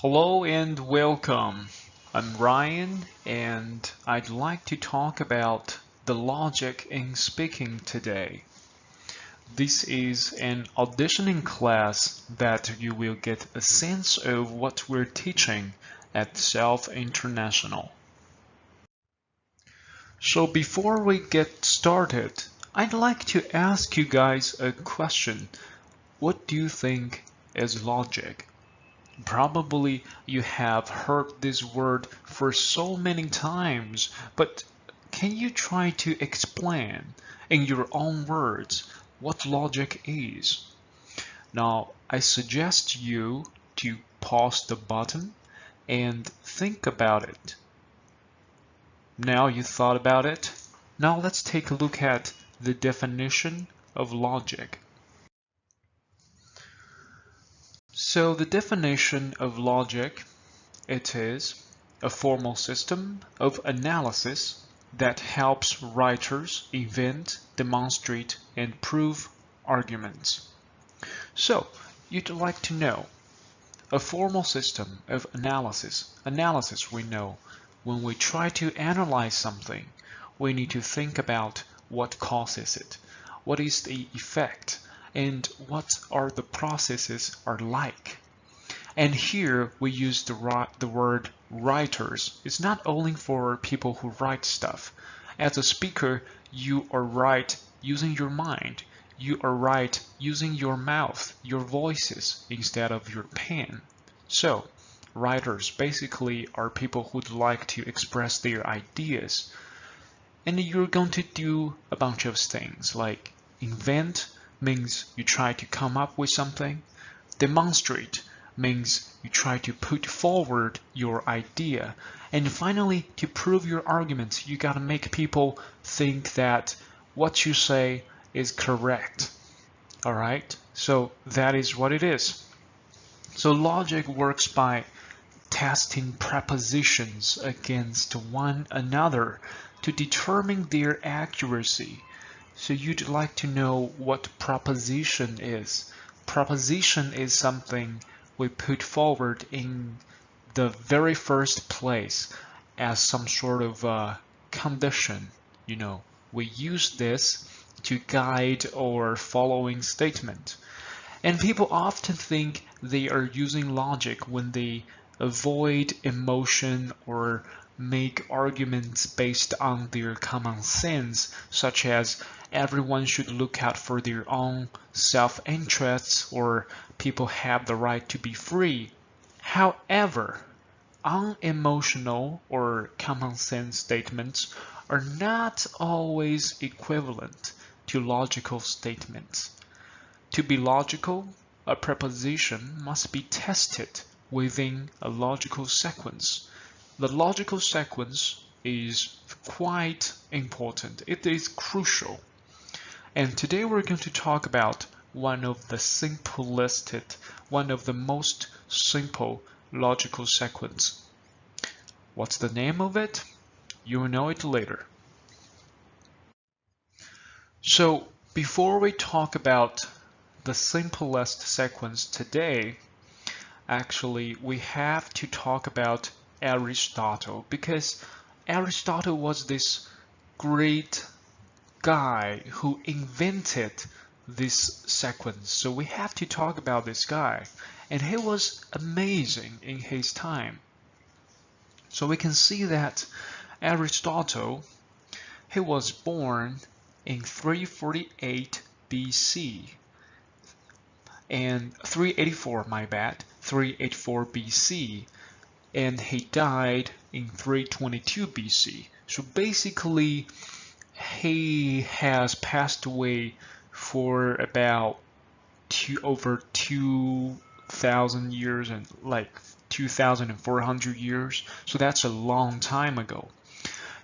Hello and welcome. I'm Ryan and I'd like to talk about the logic in speaking today. This is an auditioning class that you will get a sense of what we're teaching at Self International. So before we get started, I'd like to ask you guys a question. What do you think is logic? Probably you have heard this word for so many times, but can you try to explain in your own words what logic is? Now, I suggest you to pause the button and think about it. Now you thought about it? Now let's take a look at the definition of logic. So the definition of logic, it is a formal system of analysis that helps writers invent, demonstrate, and prove arguments. So you'd like to know a formal system of analysis. Analysis, we know, when we try to analyze something, we need to think about what causes it, what is the effect, and what are the processes are like. And here we use the word writers. It's not only for people who write stuff. As a speaker, you are right using your mind. You are right using your mouth, your voices, instead of your pen. So, writers basically are people who'd like to express their ideas. And you're going to do a bunch of things like invent means you try to come up with something. Demonstrate means you try to put forward your idea. And finally, to prove your arguments, you gotta make people think that what you say is correct. Alright? So that is what it is. So logic works by testing prepositions against one another to determine their accuracy. So you'd like to know what proposition is. Proposition is something we put forward in the very first place as some sort of condition. We use this to guide our following statement. And people often think they are using logic when they avoid emotion or make arguments based on their common sense, such as everyone should look out for their own self-interests or people have the right to be free. However, unemotional or common sense statements are not always equivalent to logical statements. To be logical, a preposition must be tested within a logical sequence. The logical sequence is quite important. It is crucial. And today we're going to talk about one of the most simple logical sequence. What's the name of it? You will know it later. So before we talk about the simplest sequence today, actually we have to talk about Aristotle, because Aristotle was this great guy who invented this sequence. So we have to talk about this guy, and he was amazing in his time. So we can see that Aristotle, he was born in 348 BC and 384, my bad, 384 BC, and he died in 322 BC. So basically he has passed away for about over 2,000 years and like 2,400 years. So that's a long time ago.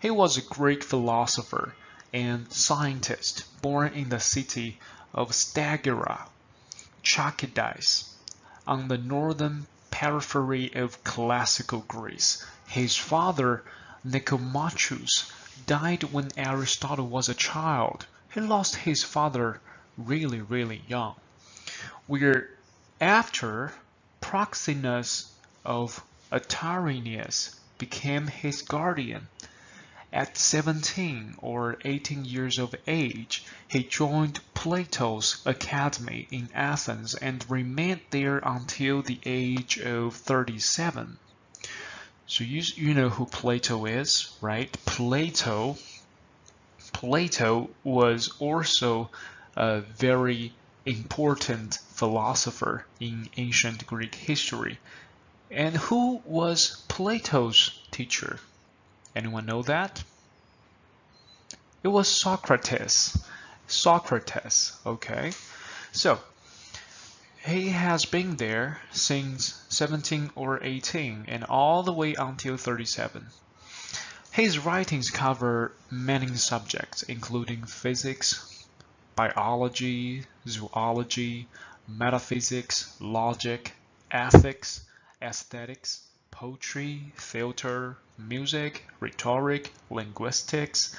He was a Greek philosopher and scientist born in the city of Stagira, Chalcidice, on the northern periphery of classical Greece. His father, Nicomachus, died when Aristotle was a child. He lost his father really young. We're after Proxenus of a Tyrrhenius became his guardian. At 17 or 18 years of age, he joined Plato's academy in Athens and remained there until the age of 37. So you know who Plato is, right? Plato was also a very important philosopher in ancient Greek history. And who was Plato's teacher? Anyone know that? It was Socrates. Socrates, okay? So, he has been there since 17 or 18 and all the way until 37. His writings cover many subjects, including physics, biology, zoology, metaphysics, logic, ethics, aesthetics, poetry, theater, music, rhetoric, linguistics,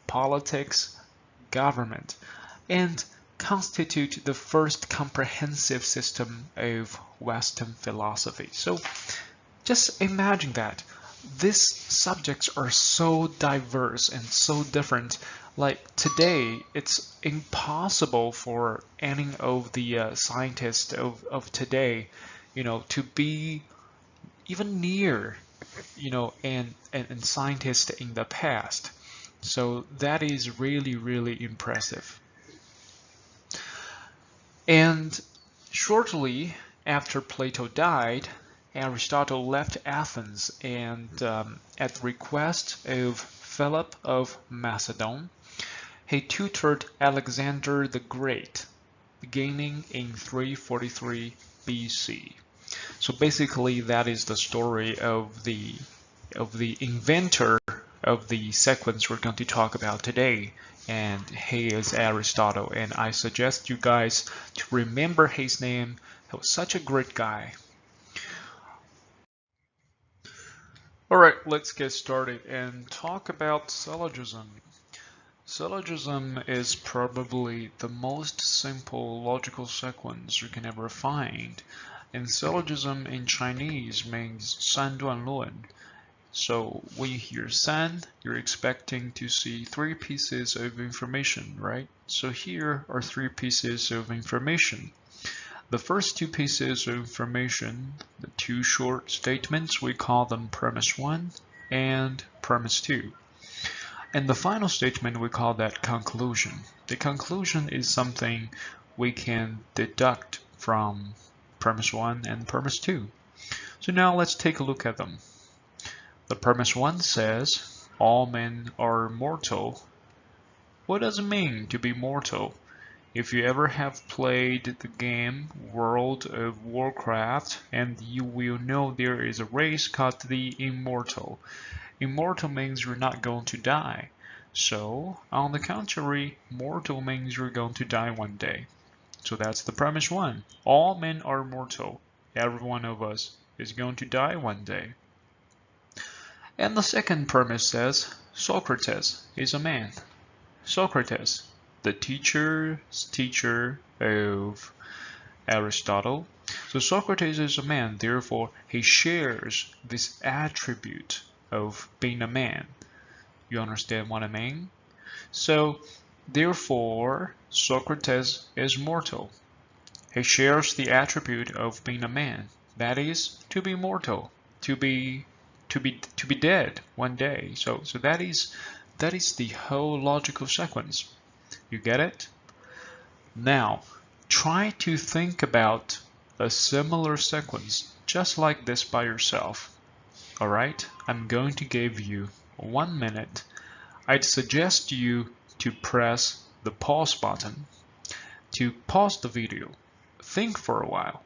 politics, government, and constitute the first comprehensive system of Western philosophy. So just imagine that. These subjects are so diverse and so different. Like today, it's impossible for any of the scientists of today, to be even near, and scientists in the past. So that is really, really impressive. And shortly after Plato died, Aristotle left Athens and at the request of Philip of Macedon, he tutored Alexander the Great, beginning in 343 BC. So basically that is the story of the inventor of the sequence we're going to talk about today, and he is Aristotle, and I suggest you guys to remember his name. He was such a great guy. Alright, let's get started and talk about syllogism. Syllogism is probably the most simple logical sequence you can ever find, and syllogism in Chinese means 三段论. So when you hear 三, you're expecting to see 3 pieces of information, right? So here are 3 pieces of information. The first 2 pieces of information, the 2 short statements, we call them premise 1 and premise 2. And the final statement, we call that conclusion. The conclusion is something we can deduct from premise 1 and premise 2. So now let's take a look at them. The premise 1 says, all men are mortal. What does it mean to be mortal? If you ever have played the game World of Warcraft, and you will know there is a race called the Immortal. Immortal means you're not going to die. So, on the contrary, mortal means you're going to die one day. So that's the premise 1. All men are mortal. Every one of us is going to die one day. And the second premise says, Socrates is a man. Socrates, the teacher's teacher of Aristotle. So Socrates is a man, therefore he shares this attribute of being a man. You understand what I mean? So therefore Socrates is mortal. He shares the attribute of being a man. That is, to be mortal, to be dead one day. So that is the whole logical sequence. You get it? Now, try to think about a similar sequence just like this by yourself. Alright? I'm going to give you 1 minute. I'd suggest you to press the pause button to pause the video. Think for a while,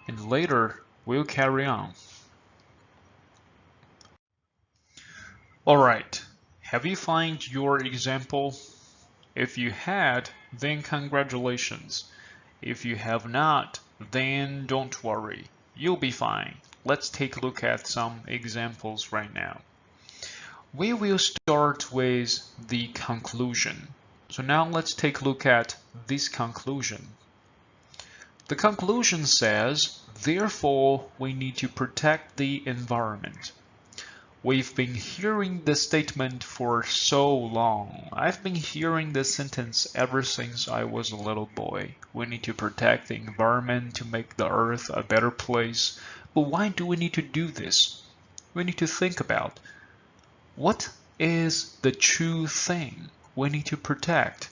and later we'll carry on. Alright, have you found your example? If you had, then congratulations. If you have not, then don't worry. You'll be fine. Let's take a look at some examples right now. We will start with the conclusion. So now let's take a look at this conclusion. The conclusion says, therefore, we need to protect the environment. We've been hearing this statement for so long. I've been hearing this sentence ever since I was a little boy. We need to protect the environment to make the earth a better place. But why do we need to do this? We need to think about what is the true thing we need to protect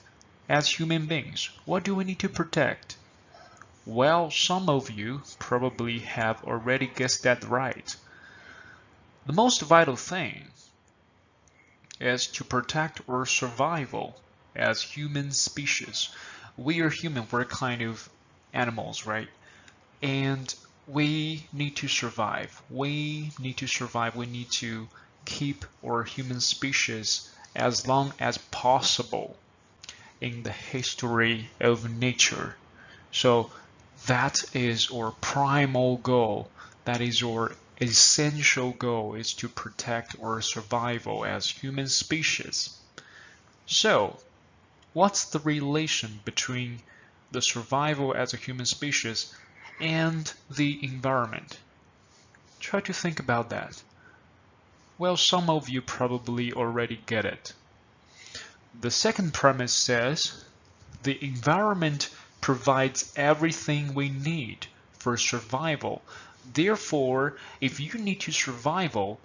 as human beings. What do we need to protect? Well, some of you probably have already guessed that right. The most vital thing is to protect our survival as human species. We are human, we're kind of animals, right? And we need to survive. We need to survive. We need to keep our human species as long as possible in the history of nature. So that is our primal goal. That is our essential goal, is to protect our survival as human species. So what's the relation between the survival as a human species and the environment? Try to think about that. Well, some of you probably already get it. The second premise says the environment provides everything we need for survival. Therefore, if you need to survival,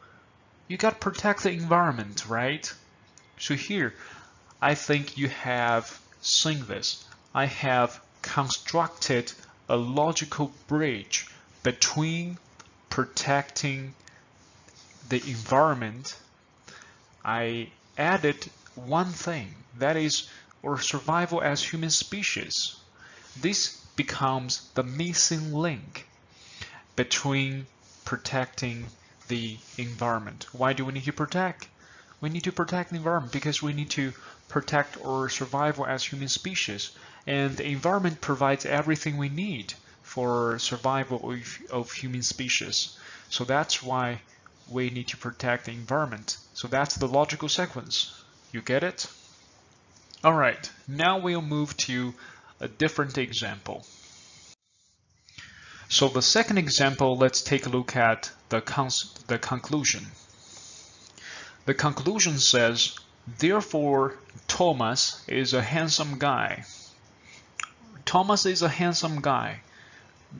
you got to protect the environment, right? So here, I think you have seen this. I have constructed a logical bridge between protecting the environment. I added one thing, that is our survival as human species. This becomes the missing link between protecting the environment. Why do we need to protect? We need to protect the environment because we need to protect our survival as human species. And the environment provides everything we need for survival of human species. So that's why we need to protect the environment. So that's the logical sequence. You get it? All right, now we'll move to a different example. So the second example, let's take a look at the conclusion. The conclusion says, therefore, Thomas is a handsome guy. Thomas is a handsome guy.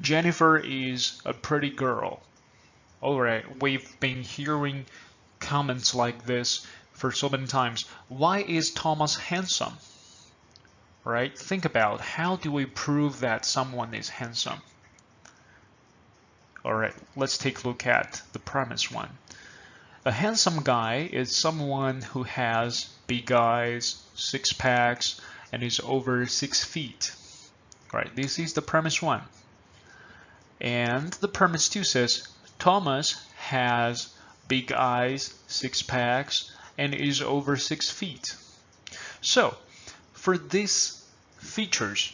Jennifer is a pretty girl. All right, we've been hearing comments like this for so many times. Why is Thomas handsome? Right? Think about, how do we prove that someone is handsome? All right, let's take a look at the premise one. A handsome guy is someone who has big eyes, six packs, and is over 6 feet. All right, this is the premise one. And the premise two says, Thomas has big eyes, six packs, and is over 6 feet. So, for these features,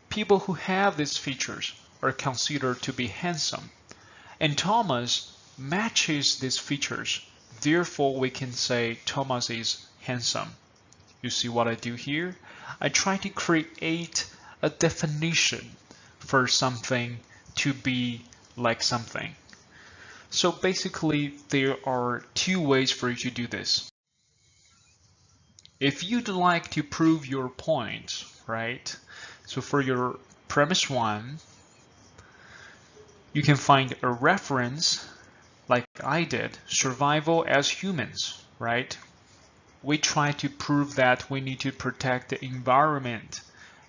people who have these features are considered to be handsome. And Thomas matches these features. Therefore, we can say Thomas is handsome. You see what I do here? I try to create a definition for something to be like something. So basically, there are two ways for you to do this. If you'd like to prove your point, right? So for your premise one, you can find a reference like I did, survival as humans, right? We try to prove that we need to protect the environment.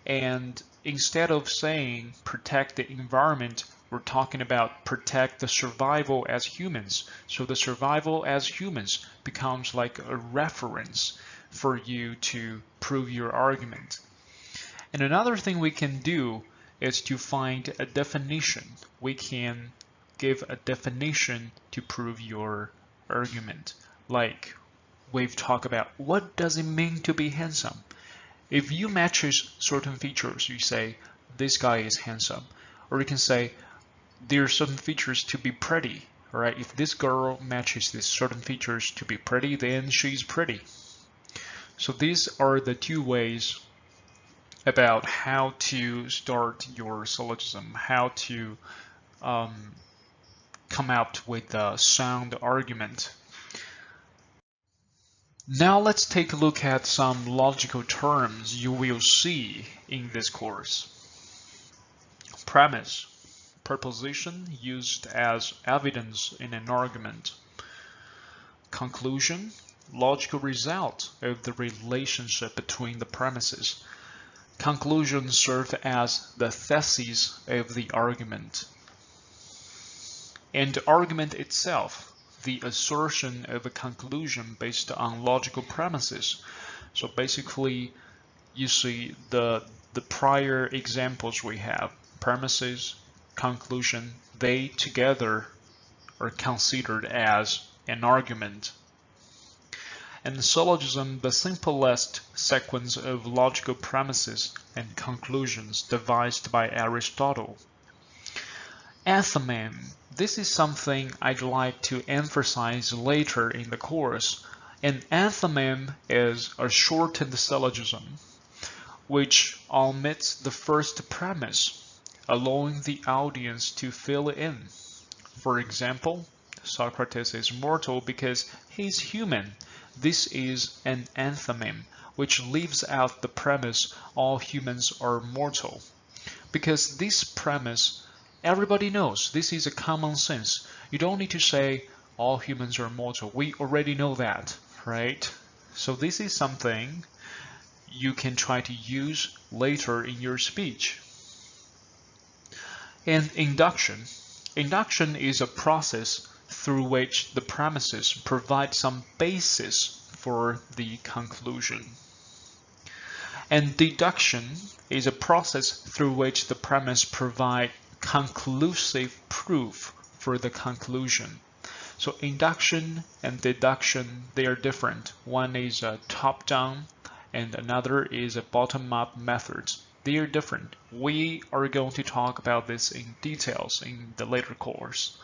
And instead of saying protect the environment, we're talking about protect the survival as humans. So the survival as humans becomes like a reference for you to prove your argument. And another thing we can do is to find a definition. We can give a definition to prove your argument. Like we've talked about, what does it mean to be handsome? If you matches certain features, you say, this guy is handsome. Or you can say, there are certain features to be pretty. Right? If this girl matches these certain features to be pretty, then she's pretty. So these are the two ways about how to start your syllogism, how to come out with a sound argument. Now let's take a look at some logical terms you will see in this course. Premise, proposition used as evidence in an argument. Conclusion, logical result of the relationship between the premises. Conclusions serve as the thesis of the argument. And the argument itself, the assertion of a conclusion based on logical premises. So basically, you see the prior examples we have, premises, conclusion, they together are considered as an argument. And syllogism, the simplest sequence of logical premises and conclusions devised by Aristotle. Enthymeme. This is something I'd like to emphasize later in the course. An enthymeme is a shortened syllogism, which omits the first premise, allowing the audience to fill in. For example, Socrates is mortal because he's human. This is an enthymeme, which leaves out the premise all humans are mortal. Because this premise, everybody knows, this is a common sense. You don't need to say all humans are mortal. We already know that, right? So this is something you can try to use later in your speech. And induction. Induction is a process through which the premises provide some basis for the conclusion. And deduction is a process through which the premise provide conclusive proof for the conclusion. So induction and deduction, they are different. One is a top-down and another is a bottom-up method. They are different. We are going to talk about this in details in the later course.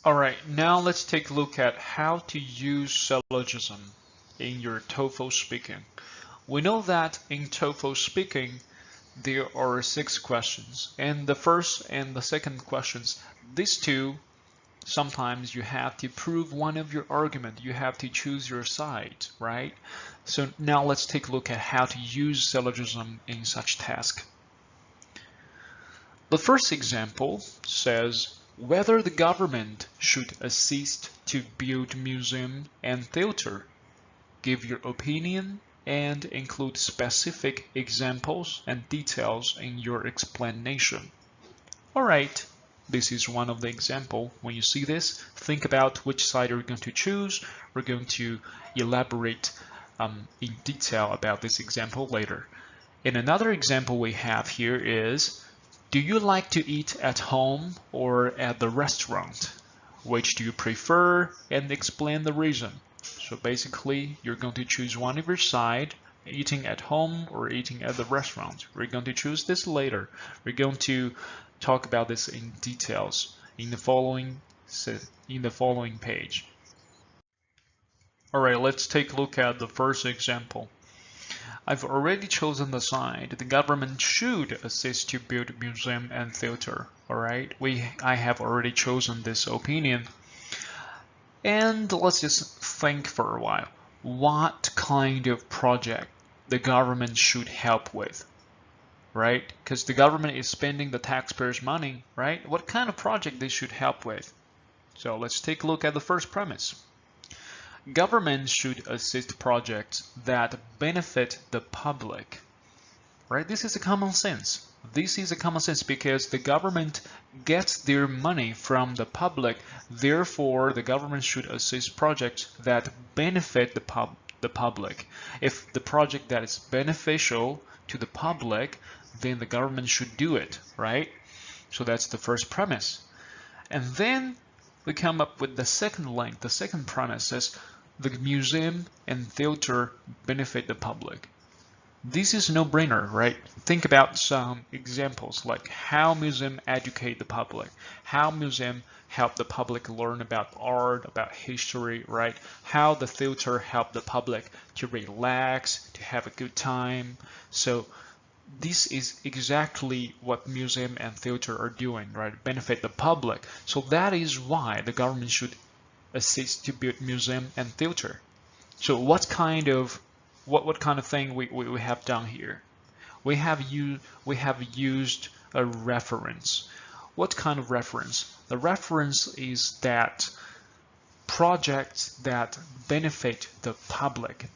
Alright, now let's take a look at how to use syllogism in your TOEFL speaking. We know that in TOEFL speaking, there are 6 questions, and the first and the second questions, these two, sometimes you have to prove one of your argument. You have to choose your side, right? So now let's take a look at how to use syllogism in such task. The first example says whether the government should assist to build museum and theater. Give your opinion and include specific examples and details in your explanation. All right. This is one of the example. When you see this, think about which side you're going to choose. We're going to elaborate in detail about this example later. And another example we have here is, do you like to eat at home or at the restaurant? Which do you prefer? And explain the reason. So basically, you're going to choose one of your side, eating at home or eating at the restaurant. We're going to choose this later. We're going to talk about this in details in the following page. All right, let's take a look at the first example. I've already chosen the side. The government should assist to build museum and theater. All right, I have already chosen this opinion. And let's just think for a while. What kind of project the government should help with? Right? Because the government is spending the taxpayers' money, right? What kind of project they should help with? So let's take a look at the first premise. Government should assist projects that benefit the public, right? This is a common sense. This is a common sense because the government gets their money from the public. Therefore, the government should assist projects that benefit the public. If the project that is beneficial to the public, then the government should do it, right? So that's the first premise. And then we come up with the second link. The second premise is the museum and theater benefit the public. This is no-brainer, right? Think about some examples like how museums educate the public, how museums help the public learn about art, about history, right? How the theater help the public to relax, to have a good time. So this is exactly what museum and theater are doing, right? Benefit the public. So that is why the government should assist to build museum and theater. So what kind of thing we have done here? We have used a reference. What kind of reference? The reference is that projects that benefit the public.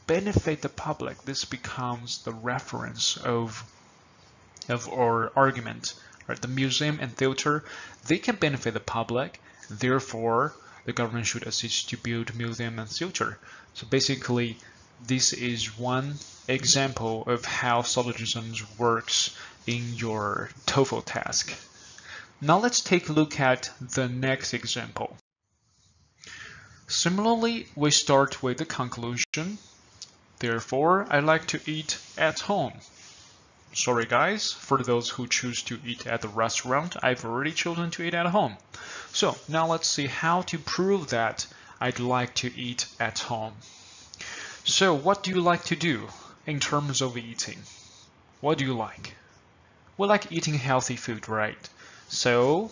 This becomes the reference of our argument. Right? The museum and theater, they can benefit the public. Therefore, the government should assist to build museum and theater. So basically, this is one example of how syllogism works in your TOEFL task. Now let's take a look at the next example. Similarly, we start with the conclusion. Therefore, I like to eat at home. Sorry guys, for those who choose to eat at the restaurant, I've already chosen to eat at home. So now let's see how to prove that I'd like to eat at home. So what do you like to do in terms of eating? What do you like? We like eating healthy food, right? So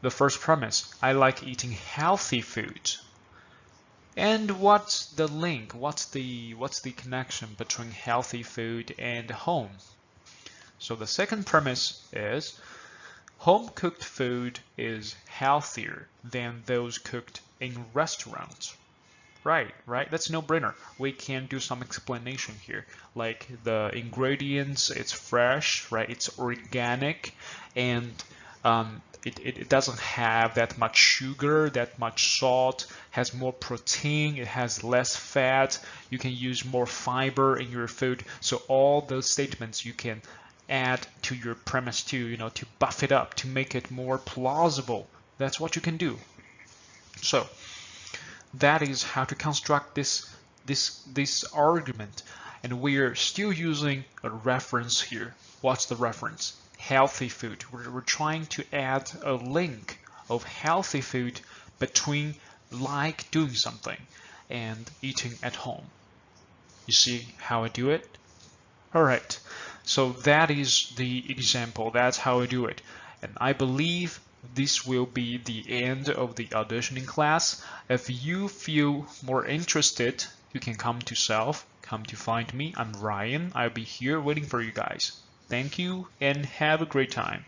the first premise, I like eating healthy food. And what's the link? What's the connection between healthy food and home? So the second premise is home-cooked food is healthier than those cooked in restaurants. Right? That's no-brainer. We can do some explanation here. Like the ingredients, it's fresh, right? It's organic, and it doesn't have that much sugar, that much salt, has more protein, it has less fat, you can use more fiber in your food. So all those statements you can add to your premise too, to buff it up, to make it more plausible. That's what you can do. So that is how to construct this argument, and we're still using a reference here. What's the reference? Healthy food. We're trying to add a link of healthy food between like doing something and eating at home. You see how I do it? All right, so that is the example. That's how I do it. And I believe this will be the end of the auditioning class. If you feel more interested, you can come to Self, come to find me. I'm Ryan. I'll be here waiting for you guys. Thank you and have a great time.